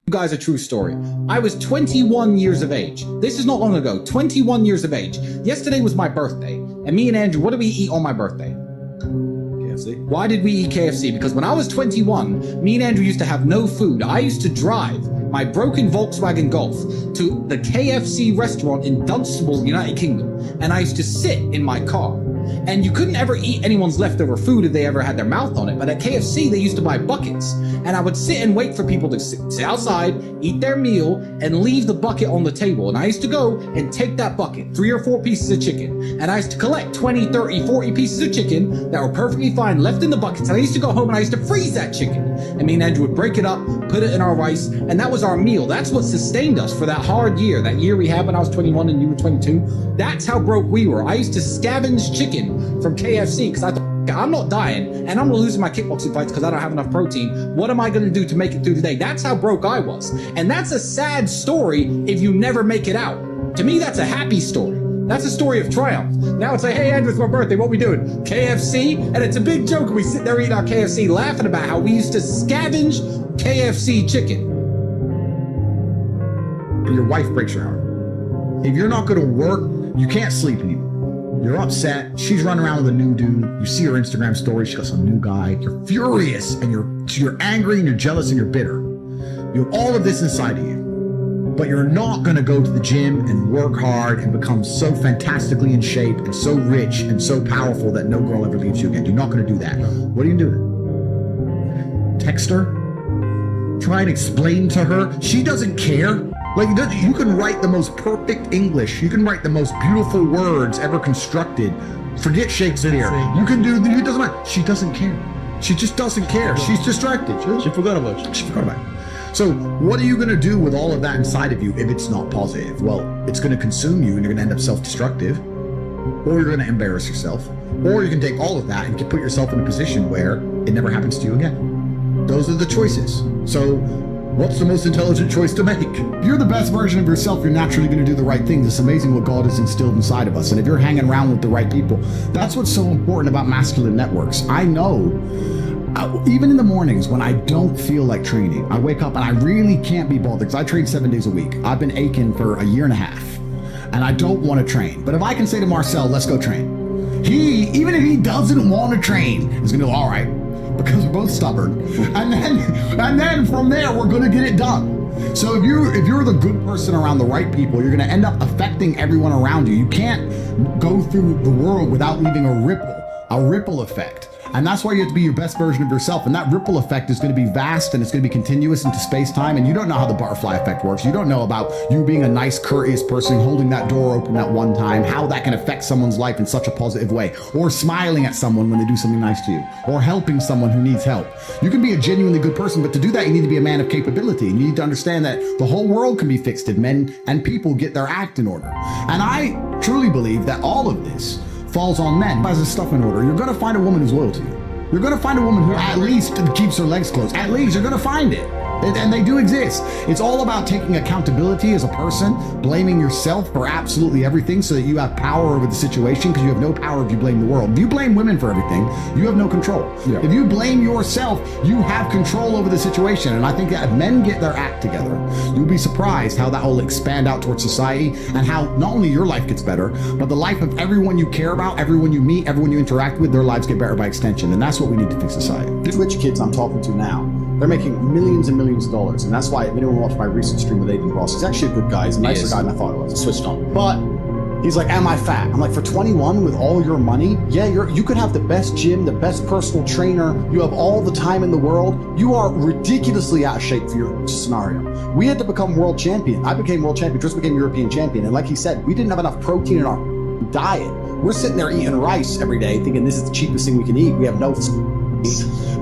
You guys a true story. I was 21 years of age. This is not long ago. 21 years of age. Yesterday was my birthday. And me and Andrew, what did we eat on my birthday? KFC. Why did we eat KFC? Because when I was 21, me and Andrew used to have no food. I used to drive my broken Volkswagen Golf to the KFC restaurant in Dunstable, United Kingdom. And I used to sit in my car. And you couldn't ever eat anyone's leftover food if they ever had their mouth on it. But at KFC, they used to buy buckets. And I would sit and wait for people to sit outside, eat their meal, and leave the bucket on the table. And I used to go and take that bucket, 3 or 4 pieces of chicken. And I used to collect 20, 30, 40 pieces of chicken that were perfectly fine left in the buckets. And I used to go home and I used to freeze that chicken. And me and Andrew would break it up, put it in our rice, and that was our meal. That's what sustained us for that hard year. That year we had when I was 21 and you were 22. That's how broke we were. I used to scavenge chicken from KFC because I thought, I'm not dying and I'm gonna lose my kickboxing fights because I don't have enough protein. What am I gonna do to make it through the day? That's how broke I was. And that's a sad story if you never make it out. To me, that's a happy story. That's a story of triumph. Now it's like, hey, Andrew, it's my birthday. What we doing? KFC? And it's a big joke. We sit there eating our KFC laughing about how we used to scavenge KFC chicken. Your wife breaks your heart. If you're not gonna work, you can't sleep anymore. You're upset. She's running around with a new dude. You see her Instagram story. She got some new guy. You're furious and you're angry and you're jealous and you're bitter. You have all of this inside of you, but you're not going to go to the gym and work hard and become so fantastically in shape and so rich and so powerful that no girl ever leaves you again. You're not going to do that. What are you doing? Text her? Try and explain to her? She doesn't care. Like, you can write the most perfect English. You can write the most beautiful words ever constructed. Forget Shakespeare. You can do, it doesn't matter. She doesn't care. She just doesn't care. She's distracted. She forgot about you. She forgot about it. So what are you going to do with all of that inside of you if it's not positive? Well, it's going to consume you and you're going to end up self-destructive, or you're going to embarrass yourself, or you can take all of that and put yourself in a position where it never happens to you again. Those are the choices. So what's the most intelligent choice to make? If you're the best version of yourself, you're naturally going to do the right things. It's amazing what God has instilled inside of us. And if you're hanging around with the right people, that's what's so important about masculine networks. I know, even in the mornings when I don't feel like training, I wake up and I really can't be bothered because I train 7 days a week. I've been aching for a year and a half and I don't want to train. But if I can say to Marcel, let's go train, even if he doesn't want to train, he's going to go, all right, because we're both stubborn. And then from there, we're going to get it done. So if you're the good person around the right people, you're going to end up affecting everyone around you. You can't go through the world without leaving a ripple effect. And that's why you have to be your best version of yourself. And that ripple effect is going to be vast and it's going to be continuous into space-time. And you don't know how the butterfly effect works. You don't know about you being a nice, courteous person, holding that door open that one time, how that can affect someone's life in such a positive way, or smiling at someone when they do something nice to you, or helping someone who needs help. You can be a genuinely good person, but to do that, you need to be a man of capability. You need to understand that the whole world can be fixed if men and people get their act in order. And I truly believe that all of this falls on men. As a stuff in order, you're going to find a woman who's loyal to you. You're going to find a woman who at least keeps her legs closed. At least you're going to find it. And they do exist. It's all about taking accountability as a person, blaming yourself for absolutely everything so that you have power over the situation, because you have no power if you blame the world. If you blame women for everything, you have no control. Yeah. If you blame yourself, you have control over the situation. And I think that if men get their act together, you'll be surprised how that will expand out towards society and how not only your life gets better, but the life of everyone you care about, everyone you meet, everyone you interact with, their lives get better by extension. And that's what we need to fix society. The rich kids I'm talking to now, they're making millions and millions of dollars, and that's why if anyone watched my recent stream with Aiden Ross, he's actually a good guy. He's a nicer guy than I thought he was. I switched on. But he's like, am I fat? I'm like, for 21 with all your money, yeah, you could have the best gym, the best personal trainer, you have all the time in the world. You are ridiculously out of shape for your scenario. We had to become world champion. I became world champion, Chris became European champion, and like he said, we didn't have enough protein in our diet. We're sitting there eating rice every day thinking this is the cheapest thing we can eat. We have no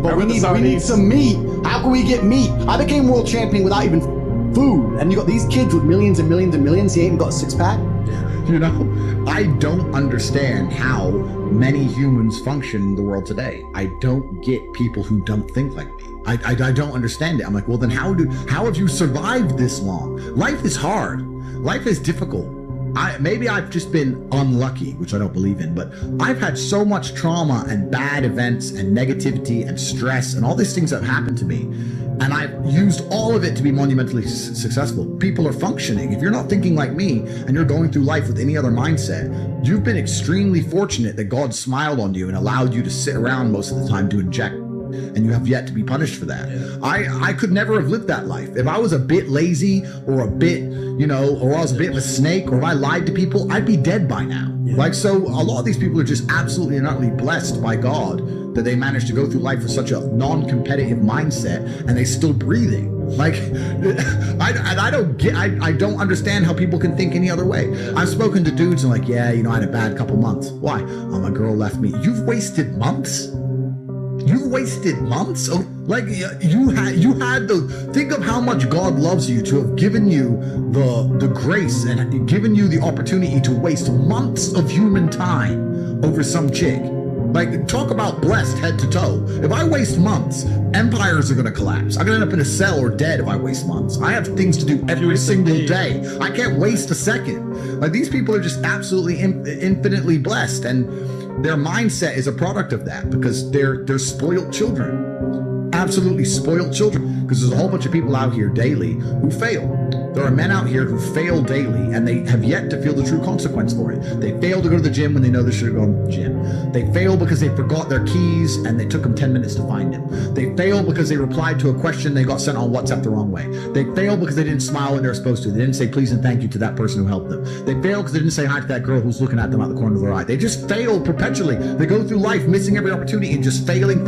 but we need some meat. How can we get meat? I became world champion without even food. And you got these kids with millions and millions and millions. He ain't got a six-pack. You know, I don't understand how many humans function in the world today. I don't get people who don't think like me. I don't understand it. I'm like, well, then how have you survived this long? Life is hard. Life is difficult. Maybe I've just been unlucky, which I don't believe in, but I've had so much trauma and bad events and negativity and stress and all these things that have happened to me And I've used all of it to be monumentally successful. People are functioning. If you're not thinking like me and you're going through life with any other mindset, you've been extremely fortunate that God smiled on you and allowed you to sit around most of the time doing jack, and you have yet to be punished for that. I could never have lived that life. If I was a bit lazy or a bit, or I was a bit of a snake, or if I lied to people, I'd be dead by now. Like, so a lot of these people are just absolutely and utterly blessed by God that they managed to go through life with such a non-competitive mindset and they still breathing. Like, I don't understand how people can think any other way. I've spoken to dudes and like, yeah, I had a bad couple months. Why? Oh, my girl left me. You've wasted months? You wasted months? Oh, like you had the, think of how much God loves you to have given you the grace and given you the opportunity to waste months of human time over some chick. Like, talk about blessed head to toe. If I waste months, empires are going to collapse. I'm going to end up in a cell or dead if I waste months. I have things to do every single day. I can't waste a second. Like, these people are just absolutely infinitely blessed, and their mindset is a product of that because they're spoiled children. Absolutely spoiled children. Because there's a whole bunch of people out here daily who fail. There are men out here who fail daily and they have yet to feel the true consequence for it. They fail to go to the gym when they know they should have gone to the gym. They fail because they forgot their keys and they took them 10 minutes to find them. They fail because they replied to a question they got sent on WhatsApp the wrong way. They fail because they didn't smile when they were supposed to. They didn't say please and thank you to that person who helped them. They fail because they didn't say hi to that girl who's looking at them out the corner of their eye. They just fail perpetually. They go through life missing every opportunity and just failing.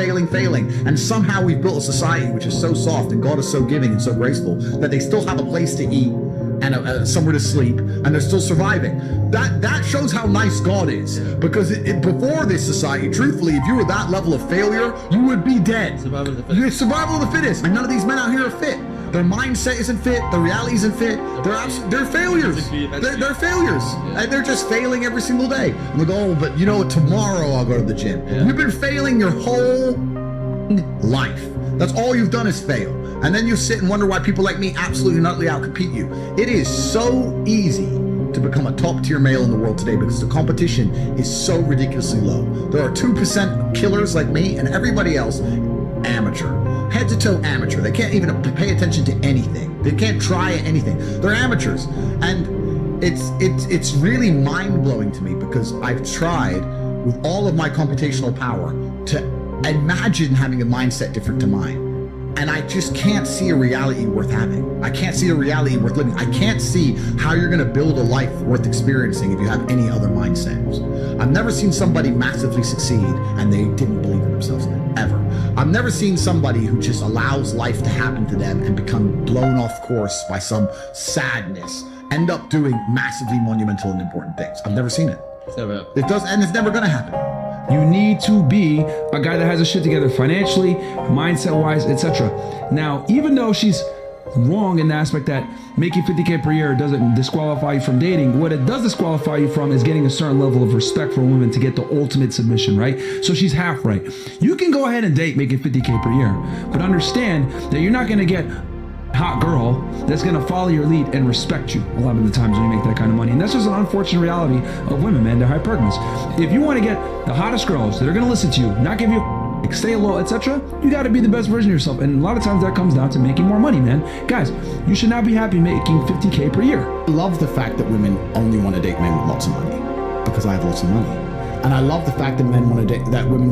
And somehow we've built a society which is so soft and God is so giving and so graceful that they still have a place to eat and somewhere to sleep, and they're still surviving. That shows how nice God is. Because before this society, truthfully, if you were that level of failure, you would be dead. Survival of the fittest. Survival of the fittest. And none of these men out here are fit. Their mindset isn't fit. Their reality isn't fit. They're failures. They're failures. Yeah. And they're just failing every single day. And they go, oh, but tomorrow I'll go to the gym. Yeah. You've been failing your whole life. That's all you've done is fail. And then you sit and wonder why people like me absolutely and utterly outcompete you. It is so easy to become a top tier male in the world today because the competition is so ridiculously low. There are 2% killers like me and everybody else amateur. Head to toe amateur. They can't even pay attention to anything. They can't try anything. They're amateurs. And it's really mind-blowing to me because I've tried with all of my computational power to imagine having a mindset different to mine. And I just can't see a reality worth having. I can't see a reality worth living. I can't see how you're going to build a life worth experiencing if you have any other mindsets. I've never seen somebody massively succeed and they didn't believe in themselves, ever. I've never seen somebody who just allows life to happen to them and become blown off course by some sadness, end up doing massively monumental and important things. I've never seen it. It does, and it's never going to happen. You need to be a guy that has his shit together financially, mindset-wise, etc. Now, even though she's wrong in the aspect that making 50K per year doesn't disqualify you from dating, what it does disqualify you from is getting a certain level of respect for women to get the ultimate submission, right? So she's half right. You can go ahead and date making 50K per year, but understand that you're not going to get hot girl that's gonna follow your lead and respect you a lot of the times when you make that kind of money. And that's just an unfortunate reality of women, man. They're hypergamous. If you want to get the hottest girls that are gonna listen to you, not give you stay low, etc., you got to be the best version of yourself. And a lot of times that comes down to making more money, man. Guys, you should not be happy making 50K per year. I love the fact that women only want to date men with lots of money because I have lots of money. And I love the fact that women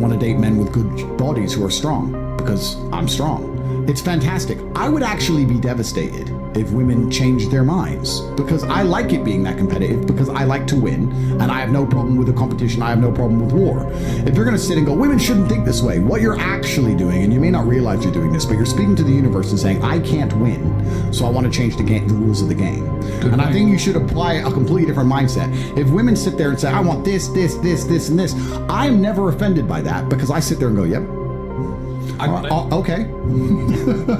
want to date men with good bodies who are strong because I'm strong. It's fantastic. I would actually be devastated if women changed their minds because I like it being that competitive because I like to win and I have no problem with the competition. I have no problem with war. If you're going to sit and go, women shouldn't think this way, what you're actually doing, and you may not realize you're doing this, but you're speaking to the universe and saying, I can't win, so I want to change the rules of the game. Good and point. I think you should apply a completely different mindset. If women sit there and say, I want this, and this, I'm never offended by that because I sit there and go, yep. Okay.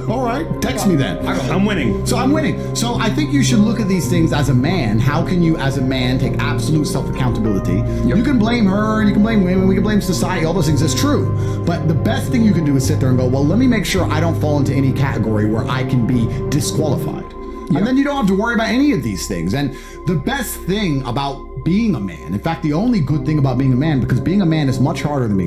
All right. Text me then. I'm winning. So I'm winning. So I think you should look at these things as a man. How can you, as a man, take absolute self-accountability? Yep. You can blame her, you can blame women, we can blame society, all those things. That's true. But the best thing you can do is sit there and go, well, let me make sure I don't fall into any category where I can be disqualified. Yep. And then you don't have to worry about any of these things. And the best thing about being a man, in fact, the only good thing about being a man, because being a man is much harder than being